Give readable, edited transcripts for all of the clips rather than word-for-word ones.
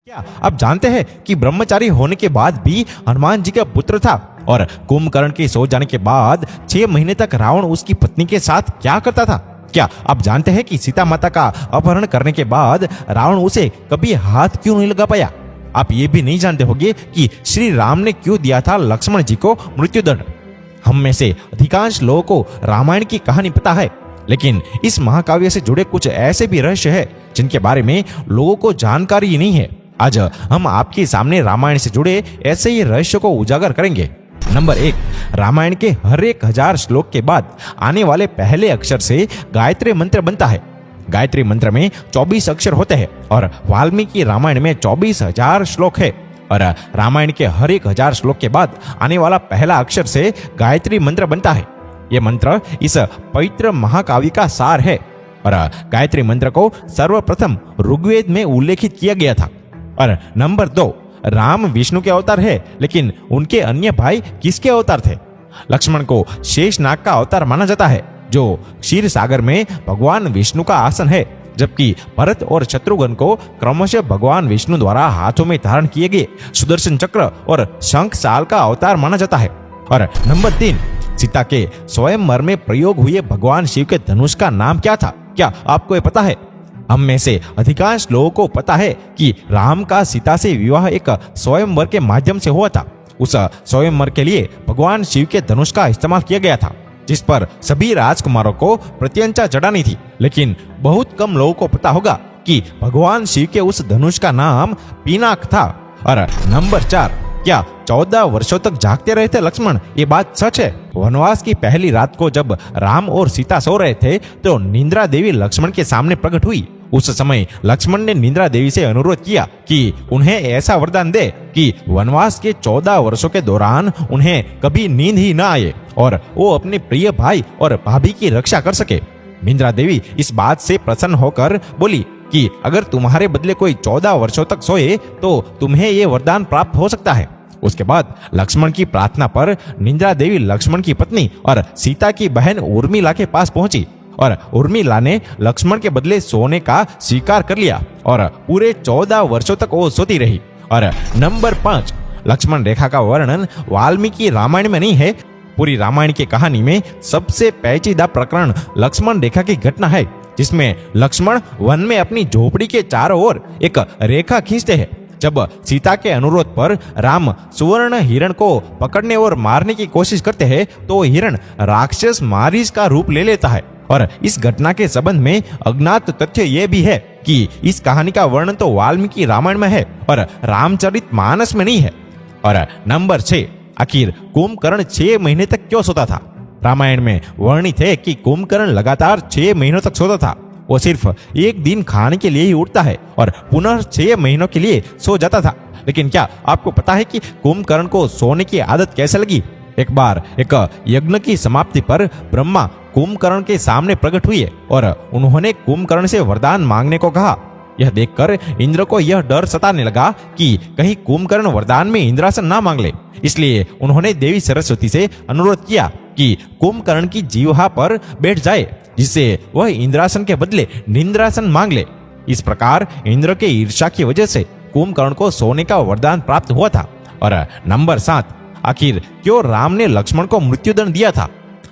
क्या आप जानते हैं कि ब्रह्मचारी होने के बाद भी हनुमान जी का पुत्र था और कुंभकर्ण के सो जाने के बाद 6 महीने तक रावण उसकी पत्नी के साथ क्या करता था? क्या आप जानते हैं कि सीता माता का अपहरण करने के बाद रावण उसे कभी हाथ क्यों नहीं लगा पाया? आप ये भी नहीं जानते होंगे कि श्री राम ने क्यों दिया था लक्ष्मण जी को मृत्युदंड। हम में से अधिकांश लोगों को रामायण की कहानी पता है, लेकिन इस महाकाव्य से जुड़े कुछ ऐसे भी रहस्य हैं जिनके बारे में लोगों को जानकारी नहीं है। आज हम आपके सामने रामायण से जुड़े ऐसे ही रहस्य को उजागर करेंगे। नंबर 1, रामायण के हर 1000 श्लोक के बाद आने वाले पहले अक्षर से गायत्री मंत्र बनता है। गायत्री मंत्र में 24 अक्षर होते हैं और वाल्मीकि रामायण में 24,000 श्लोक है और रामायण के हर 1000 श्लोक के बाद आने वाला पहला अक्षर से गायत्री मंत्र बनता है। यह मंत्र इस पवित्र महाकाव्य का सार है और गायत्री मंत्र को सर्वप्रथम ऋग्वेद में उल्लेखित किया गया था। और नंबर 2, राम विष्णु के अवतार है, लेकिन उनके अन्य भाई किसके अवतार थे? लक्ष्मण को शेषनाग का अवतार माना जाता है, जो क्षीर सागर में भगवान विष्णु का आसन है, जबकि भरत और शत्रुघ्न को क्रमशः भगवान विष्णु द्वारा हाथों में धारण किए गए सुदर्शन चक्र और शंख साल का अवतार माना जाता है। और नंबर 3, सीता के स्वयंवर में प्रयोग हुए भगवान शिव के धनुष का नाम क्या था? क्या आपको ये पता है? हम में से अधिकांश लोगों को पता है कि राम का सीता से विवाह एक स्वयंवर के माध्यम से हुआ था। उस स्वयंवर के लिए भगवान शिव के धनुष का इस्तेमाल किया गया था, जिस पर सभी राजकुमारों को प्रत्यंचा चढ़ानी थी। लेकिन बहुत कम लोगों को पता होगा कि भगवान शिव के उस धनुष का नाम पिनाक था। और नंबर 4, क्या 14 वर्षों तक जागते रहे थे लक्ष्मण? ये बात सच है। वनवास की पहली रात को जब राम और सीता सो रहे थे तो निंद्रा देवी लक्ष्मण के सामने प्रकट हुई। उस समय लक्ष्मण ने निंद्रा देवी से अनुरोध किया कि उन्हें ऐसा वरदान दे कि वनवास के 14 वर्षों के दौरान उन्हें कभी नींद ही न आए और वो अपने प्रिय भाई और भाभी की रक्षा कर सके। निंद्रा देवी इस बात से प्रसन्न होकर बोली कि अगर तुम्हारे बदले कोई 14 वर्षों तक सोए तो तुम्हें ये वरदान प्राप्त हो सकता है। उसके बाद लक्ष्मण की प्रार्थना पर निंद्रा देवी लक्ष्मण की पत्नी और सीता की बहन उर्मिला के पास पहुंची और उर्मिला ने लक्ष्मण के बदले सोने का स्वीकार कर लिया और पूरे 14 वर्षों तक वो सोती रही। और नंबर 5, लक्ष्मण रेखा का वर्णन वाल्मीकि रामायण में नहीं है। पूरी रामायण की कहानी में सबसे पेचीदा प्रकरण लक्ष्मण रेखा की घटना है, जिसमें लक्ष्मण वन में अपनी झोपड़ी के चारों ओर एक रेखा खींचते हैं। जब सीता के अनुरोध पर राम सुवर्ण हिरण को पकड़ने और मारने की कोशिश करते हैं तो हिरण राक्षस मारीच का रूप ले लेता है। और इस घटना के संबंध में अज्ञात तथ्य यह भी है कि इस कहानी का वर्णन तो वाल्मीकि रामायण में है और रामचरितमानस में नहीं है। और नंबर 6, आखिर कुंभकर्ण 6 महीने तक क्यों सोता था? रामायण में वर्णित है कि कुंभकर्ण लगातार 6 महीनों तक सोता था। वो सिर्फ एक दिन खाने के लिए ही उठता है और पुनः 6 महीनों के लिए सो जाता था। लेकिन क्या आपको पता है कि कुंभकर्ण को सोने की आदत कैसे लगी? एक बार एक यज्ञ की समाप्ति पर ब्रह्मा कुंभकर्ण के सामने प्रकट हुए और उन्होंने कुंभकर्ण से वरदान मांगने को कहा। यह देखकर इंद्र को यह डर सताने लगा कि कहीं कुंभकर्ण वरदान में इंद्रासन ना मांग ले। इसलिए उन्होंने देवी सरस्वती से अनुरोध किया कि कुंभकर्ण की जीवा पर बैठ जाए, जिससे वह इंद्रासन के बदले निंद्रासन मांग ले। इस प्रकार इंद्र के ईर्ष्या की वजह से कुंभकर्ण को सोने का वरदान प्राप्त हुआ था। और नंबर 7, आखिर क्यों राम ने लक्ष्मण को मृत्युदंड दिया था?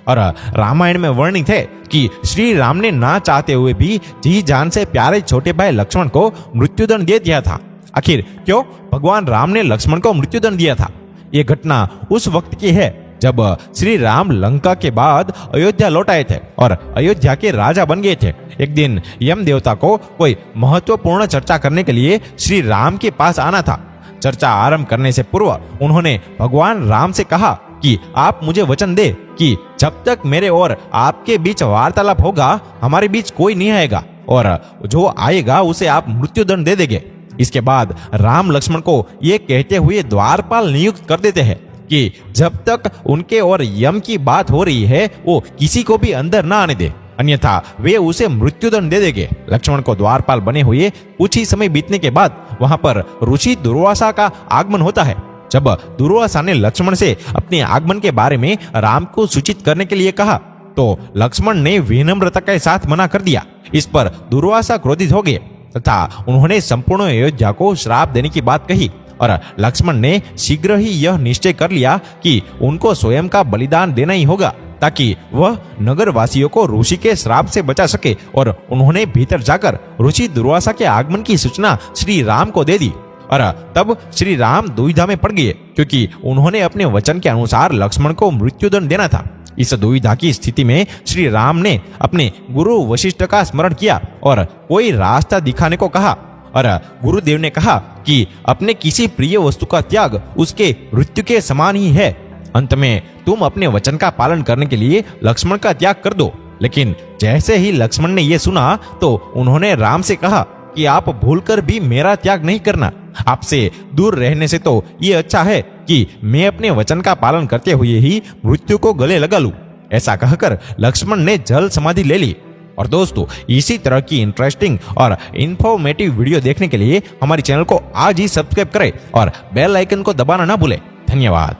और रामायण में वर्णित है कि श्री राम ने ना चाहते हुए भी जी जान से प्यारे छोटे भाई लक्ष्मण को मृत्युदंड दे दिया था। आखिर क्यों भगवान राम ने लक्ष्मण को मृत्युदंड दिया था? ये घटना उस वक्त की है जब श्री राम लंका के बाद अयोध्या लौट आए थे और अयोध्या के राजा बन गए थे। एक दिन यम देवता को कोई महत्वपूर्ण चर्चा करने के लिए श्री राम के पास आना था। चर्चा आरंभ करने से पूर्व उन्होंने भगवान राम से कहा कि आप मुझे वचन दे कि जब तक मेरे और आपके बीच वार्तालाप होगा हमारे बीच कोई नहीं आएगा और जो आएगा उसे आप मृत्युदंड दे देंगे। इसके बाद राम लक्ष्मण को ये कहते हुए द्वारपाल नियुक्त कर देते हैं कि जब तक उनके और यम की बात हो रही है वो किसी को भी अंदर ना आने दे, अन्यथा वे उसे मृत्युदंड दे देंगे। लक्ष्मण को द्वारपाल बने हुए कुछ ही समय बीतने के बाद वहां पर ऋषि दुर्वासा का आगमन होता है। जब दुर्वासा ने लक्ष्मण से अपने आगमन के बारे में राम को सूचित करने के लिए कहा तो लक्ष्मण ने विनम्रता के साथ मना कर दिया। इस पर दुर्वासा क्रोधित हो गए तथा उन्होंने संपूर्ण अयोध्या को श्राप देने की बात कही। और लक्ष्मण ने शीघ्र ही यह निश्चय कर लिया कि उनको स्वयं का बलिदान देना ही होगा ताकि वह नगर वासियों को ऋषि के श्राप से बचा सके। और उन्होंने भीतर जाकर ऋषि दुर्वासा के आगमन की सूचना श्री राम को दे दी। और तब श्री राम दुविधा में पड़ गए, क्योंकि उन्होंने अपने वचन के अनुसार लक्ष्मण को मृत्युदंड देना था। इस दुविधा की स्थिति में श्री राम ने अपने गुरु वशिष्ठ का स्मरण किया और कोई रास्ता दिखाने को कहा। और गुरुदेव ने कहा कि अपने किसी प्रिय वस्तु का त्याग उसके मृत्यु के समान ही है। अंत में तुम अपने वचन का पालन करने के लिए लक्ष्मण का त्याग कर दो। लेकिन जैसे ही लक्ष्मण ने यह सुना तो उन्होंने राम से कहा कि आप भूलकर भी मेरा त्याग नहीं करना। आपसे दूर रहने से तो ये अच्छा है कि मैं अपने वचन का पालन करते हुए ही मृत्यु को गले लगा लूं। ऐसा कहकर लक्ष्मण ने जल समाधि ले ली। और दोस्तों, इसी तरह की इंटरेस्टिंग और इंफॉर्मेटिव वीडियो देखने के लिए हमारे चैनल को आज ही सब्सक्राइब करें और बेल आइकन को दबाना ना भूलें। धन्यवाद।